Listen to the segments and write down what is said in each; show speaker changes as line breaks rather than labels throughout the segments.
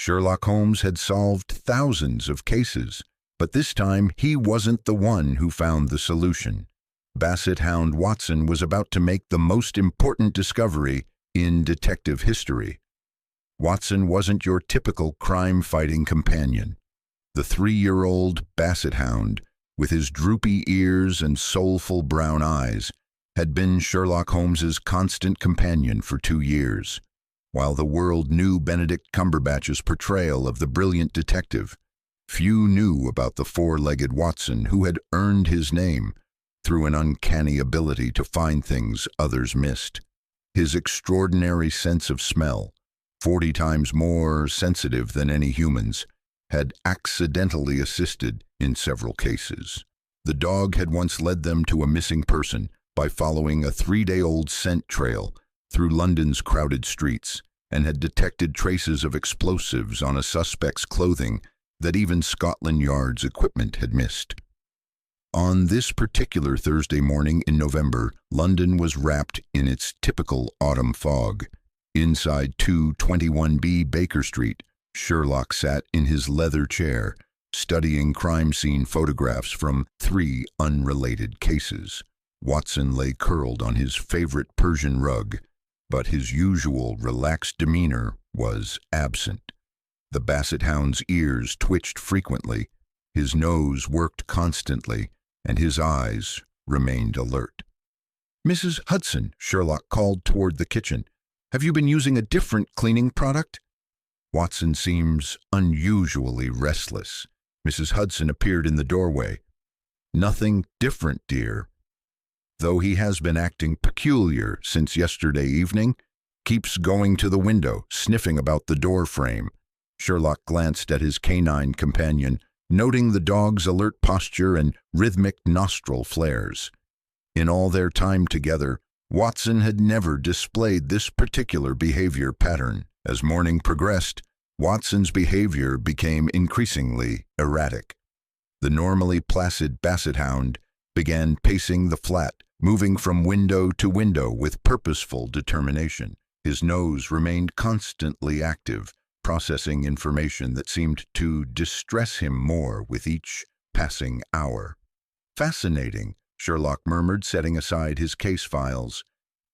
Sherlock Holmes had solved thousands of cases, but this time he wasn't the one who found the solution. Basset Hound Watson was about to make the most important discovery in detective history. Watson wasn't your typical crime-fighting companion. The 3-year-old Basset Hound, with his droopy ears and soulful brown eyes, had been Sherlock Holmes's constant companion for 2 years. While the world knew Benedict Cumberbatch's portrayal of the brilliant detective, few knew about the 4-legged Watson who had earned his name through an uncanny ability to find things others missed. His extraordinary sense of smell, 40 times more sensitive than any human's, had accidentally assisted in several cases. The dog had once led them to a missing person by following a 3-day-old scent trail through London's crowded streets, and had detected traces of explosives on a suspect's clothing that even Scotland Yard's equipment had missed. On this particular Thursday morning in November, London was wrapped in its typical autumn fog. Inside 221B Baker Street, Sherlock sat in his leather chair, studying crime scene photographs from 3 unrelated cases. Watson lay curled on his favorite Persian rug, but his usual relaxed demeanor was absent. The Basset Hound's ears twitched frequently, his nose worked constantly, and his eyes remained alert. "Mrs. Hudson," Sherlock called toward the kitchen, "have you been using a different cleaning product?" Watson seems unusually restless. Mrs. Hudson appeared in the doorway. "Nothing different, dear. Though he has been acting peculiar since yesterday evening, keeps going to the window, sniffing about the door frame." Sherlock glanced at his canine companion, noting the dog's alert posture and rhythmic nostril flares. In all their time together, Watson had never displayed this particular behavior pattern. As morning progressed, Watson's behavior became increasingly erratic. The normally placid Basset Hound began pacing the flat, moving from window to window with purposeful determination. His nose remained constantly active, processing information that seemed to distress him more with each passing hour. "Fascinating," Sherlock murmured, setting aside his case files.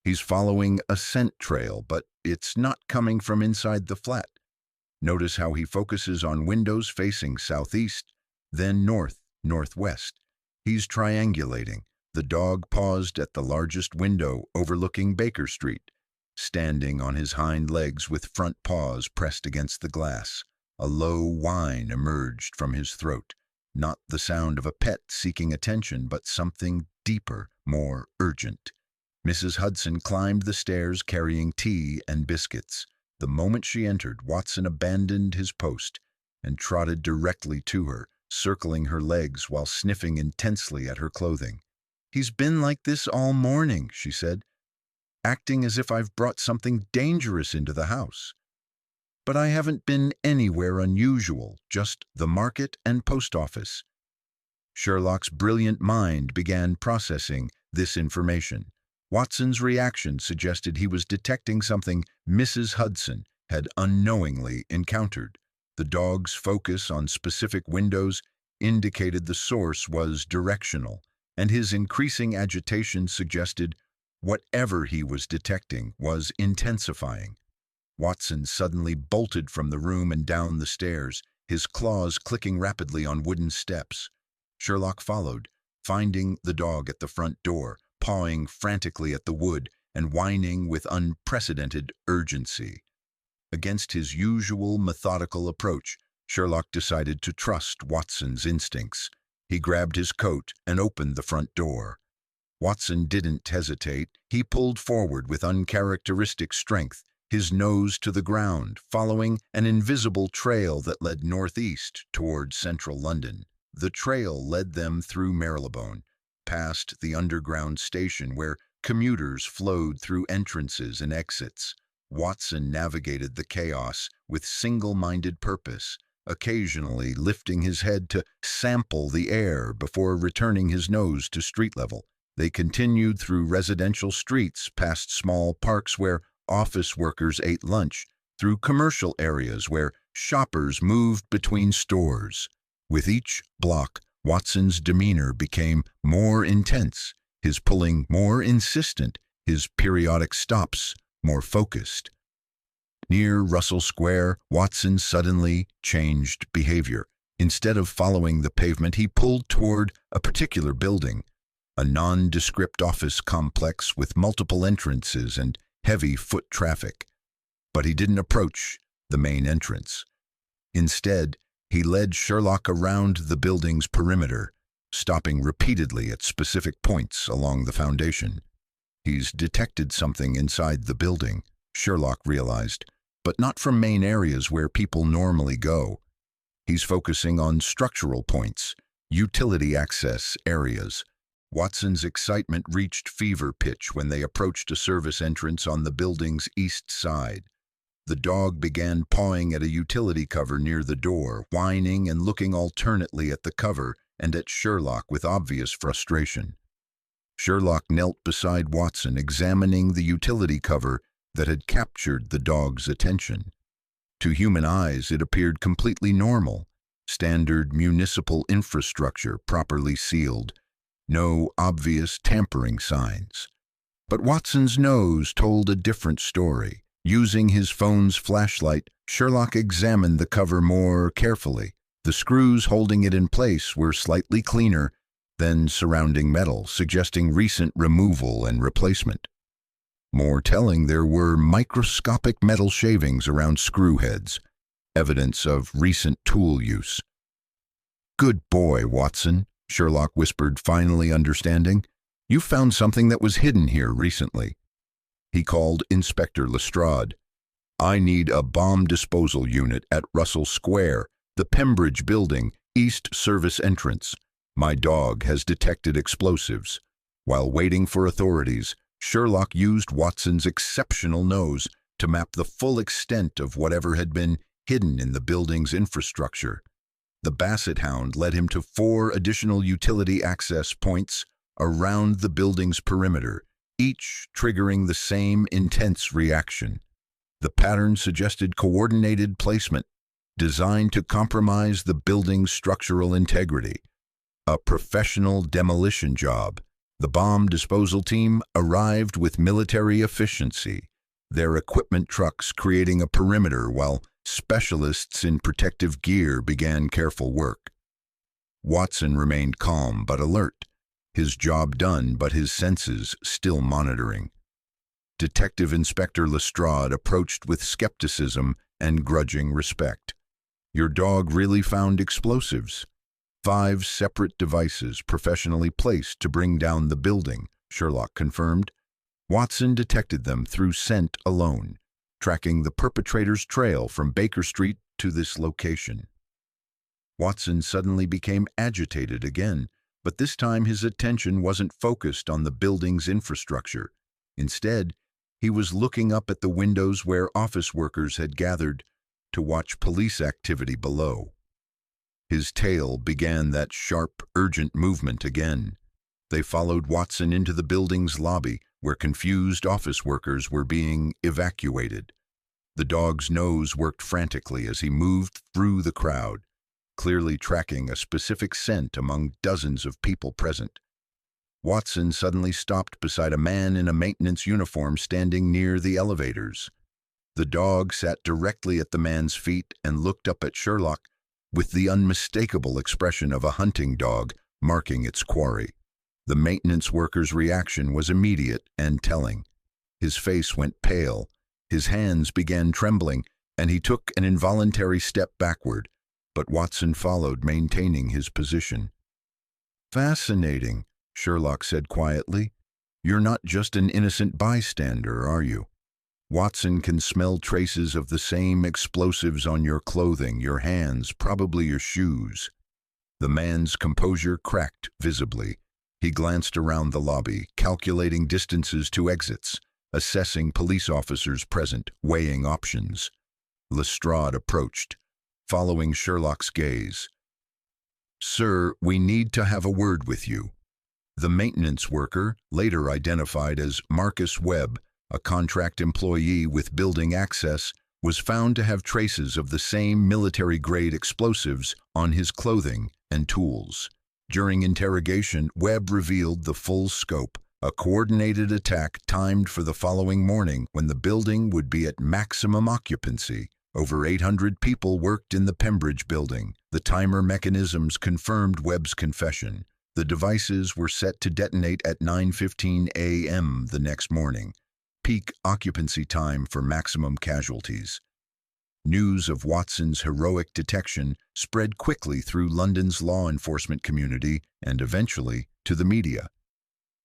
"He's following a scent trail, but it's not coming from inside the flat. Notice how he focuses on windows facing southeast, then north, northwest. He's triangulating." The dog paused at the largest window overlooking Baker Street, standing on his hind legs with front paws pressed against the glass. A low whine emerged from his throat, not the sound of a pet seeking attention, but something deeper, more urgent. Mrs. Hudson climbed the stairs carrying tea and biscuits. The moment she entered, Watson abandoned his post and trotted directly to her, circling her legs while sniffing intensely at her clothing. "He's been like this all morning," she said, "acting as if I've brought something dangerous into the house. But I haven't been anywhere unusual, just the market and post office." Sherlock's brilliant mind began processing this information. Watson's reaction suggested he was detecting something Mrs. Hudson had unknowingly encountered. The dog's focus on specific windows indicated the source was directional, and his increasing agitation suggested whatever he was detecting was intensifying. Watson suddenly bolted from the room and down the stairs, his claws clicking rapidly on wooden steps. Sherlock followed, finding the dog at the front door, pawing frantically at the wood and whining with unprecedented urgency. Against his usual methodical approach, Sherlock decided to trust Watson's instincts. He grabbed his coat and opened the front door. Watson didn't hesitate. He pulled forward with uncharacteristic strength, his nose to the ground, following an invisible trail that led northeast toward central London. The trail led them through Marylebone, past the underground station where commuters flowed through entrances and exits. Watson navigated the chaos with single-minded purpose, occasionally lifting his head to sample the air before returning his nose to street level. They continued through residential streets, past small parks where office workers ate lunch, through commercial areas where shoppers moved between stores. With each block, Watson's demeanor became more intense, his pulling more insistent, his periodic stops more focused. Near Russell Square, Watson suddenly changed behavior. Instead of following the pavement, he pulled toward a particular building, a nondescript office complex with multiple entrances and heavy foot traffic. But he didn't approach the main entrance. Instead, he led Sherlock around the building's perimeter, stopping repeatedly at specific points along the foundation. He's detected something inside the building, Sherlock realized, but not from main areas where people normally go. He's focusing on structural points, utility access areas. Watson's excitement reached fever pitch when they approached a service entrance on the building's east side. The dog began pawing at a utility cover near the door, whining and looking alternately at the cover and at Sherlock with obvious frustration. Sherlock knelt beside Watson, examining the utility cover that had captured the dog's attention. To human eyes, it appeared completely normal. Standard municipal infrastructure, properly sealed. No obvious tampering signs. But Watson's nose told a different story. Using his phone's flashlight, Sherlock examined the cover more carefully. The screws holding it in place were slightly cleaner than surrounding metal, suggesting recent removal and replacement. More telling, there were microscopic metal shavings around screw heads, evidence of recent tool use. "Good boy, Watson," Sherlock whispered, finally understanding. "You found something that was hidden here recently." He called Inspector Lestrade. "I need a bomb disposal unit at Russell Square, the Pembridge Building, East Service entrance. My dog has detected explosives." While waiting for authorities, Sherlock used Watson's exceptional nose to map the full extent of whatever had been hidden in the building's infrastructure. The Basset Hound led him to 4 additional utility access points around the building's perimeter, each triggering the same intense reaction. The pattern suggested coordinated placement, designed to compromise the building's structural integrity. A professional demolition job. The bomb disposal team arrived with military efficiency, their equipment trucks creating a perimeter while specialists in protective gear began careful work. Watson remained calm but alert, his job done but his senses still monitoring. Detective Inspector Lestrade approached with skepticism and grudging respect. "Your dog really found explosives?" 5 separate devices professionally placed to bring down the building, Sherlock confirmed. Watson detected them through scent alone, tracking the perpetrator's trail from Baker Street to this location. Watson suddenly became agitated again, but this time his attention wasn't focused on the building's infrastructure. Instead, he was looking up at the windows where office workers had gathered to watch police activity below. His tail began that sharp, urgent movement again. They followed Watson into the building's lobby, where confused office workers were being evacuated. The dog's nose worked frantically as he moved through the crowd, clearly tracking a specific scent among dozens of people present. Watson suddenly stopped beside a man in a maintenance uniform standing near the elevators. The dog sat directly at the man's feet and looked up at Sherlock with the unmistakable expression of a hunting dog marking its quarry. The maintenance worker's reaction was immediate and telling. His face went pale, his hands began trembling, and he took an involuntary step backward, but Watson followed, maintaining his position. "Fascinating," Sherlock said quietly. "You're not just an innocent bystander, are you? Watson can smell traces of the same explosives on your clothing, your hands, probably your shoes." The man's composure cracked visibly. He glanced around the lobby, calculating distances to exits, assessing police officers present, weighing options. Lestrade approached, following Sherlock's gaze. "Sir, we need to have a word with you." The maintenance worker, later identified as Marcus Webb, a contract employee with building access, was found to have traces of the same military-grade explosives on his clothing and tools. During interrogation, Webb revealed the full scope, a coordinated attack timed for the following morning when the building would be at maximum occupancy. Over 800 people worked in the Pembridge building. The timer mechanisms confirmed Webb's confession. The devices were set to detonate at 9:15 a.m. the next morning, peak occupancy time for maximum casualties. News of Watson's heroic detection spread quickly through London's law enforcement community and eventually to the media.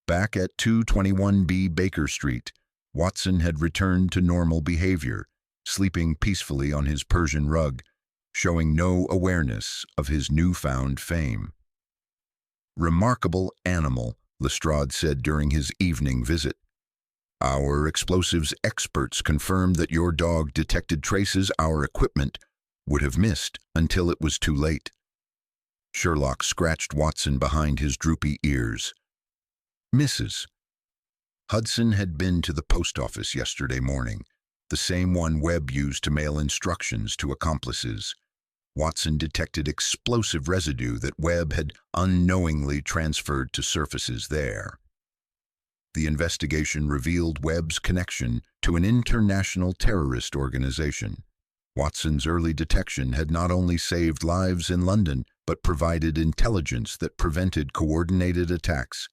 Back at 221B Baker Street, Watson had returned to normal behavior, sleeping peacefully on his Persian rug, showing no awareness of his newfound fame. "Remarkable animal," Lestrade said during his evening visit. "Our explosives experts confirmed that your dog detected traces our equipment would have missed until it was too late." Sherlock scratched Watson behind his droopy ears. "Mrs. Hudson had been to the post office yesterday morning, the same one Webb used to mail instructions to accomplices. Watson detected explosive residue that Webb had unknowingly transferred to surfaces there. The investigation revealed Webb's connection to an international terrorist organization. Watson's early detection had not only saved lives in London, but provided intelligence that prevented coordinated attacks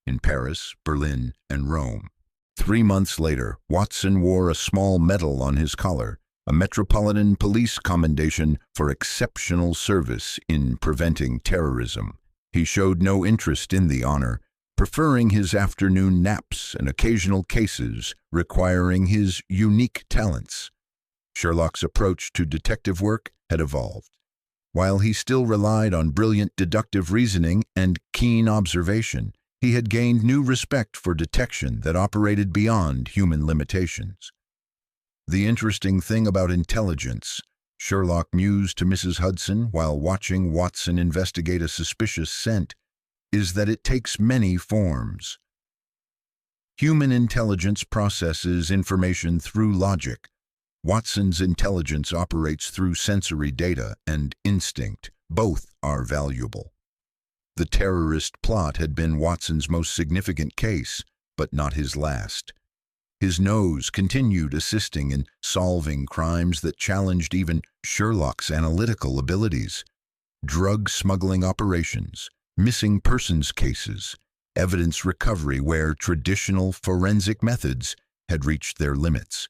in Paris, Berlin, and Rome. 3 months later, Watson wore a small medal on his collar, a Metropolitan Police Commendation for exceptional service in preventing terrorism. He showed no interest in the honor, preferring his afternoon naps and occasional cases requiring his unique talents. Sherlock's approach to detective work had evolved. While he still relied on brilliant deductive reasoning and keen observation, he had gained new respect for detection that operated beyond human limitations. "The interesting thing about intelligence," Sherlock mused to Mrs. Hudson while watching Watson investigate a suspicious scent, "is that it takes many forms. Human intelligence processes information through logic. Watson's intelligence operates through sensory data and instinct. Both are valuable." The terrorist plot had been Watson's most significant case, but not his last. His nose continued assisting in solving crimes that challenged even Sherlock's analytical abilities. Drug smuggling operations, missing persons cases, evidence recovery where traditional forensic methods had reached their limits.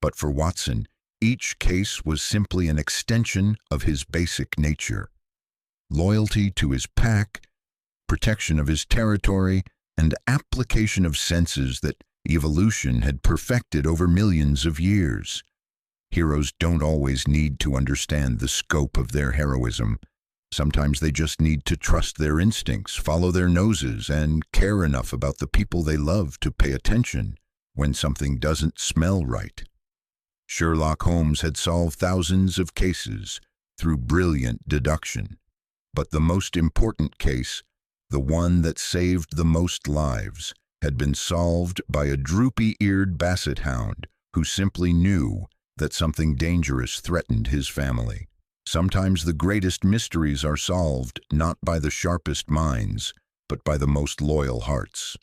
But for Watson, each case was simply an extension of his basic nature. Loyalty to his pack, protection of his territory, and application of senses that evolution had perfected over millions of years. Heroes don't always need to understand the scope of their heroism. Sometimes they just need to trust their instincts, follow their noses, and care enough about the people they love to pay attention when something doesn't smell right. Sherlock Holmes had solved thousands of cases through brilliant deduction. But the most important case, the one that saved the most lives, had been solved by a droopy-eared basset hound who simply knew that something dangerous threatened his family. Sometimes the greatest mysteries are solved not by the sharpest minds, but by the most loyal hearts.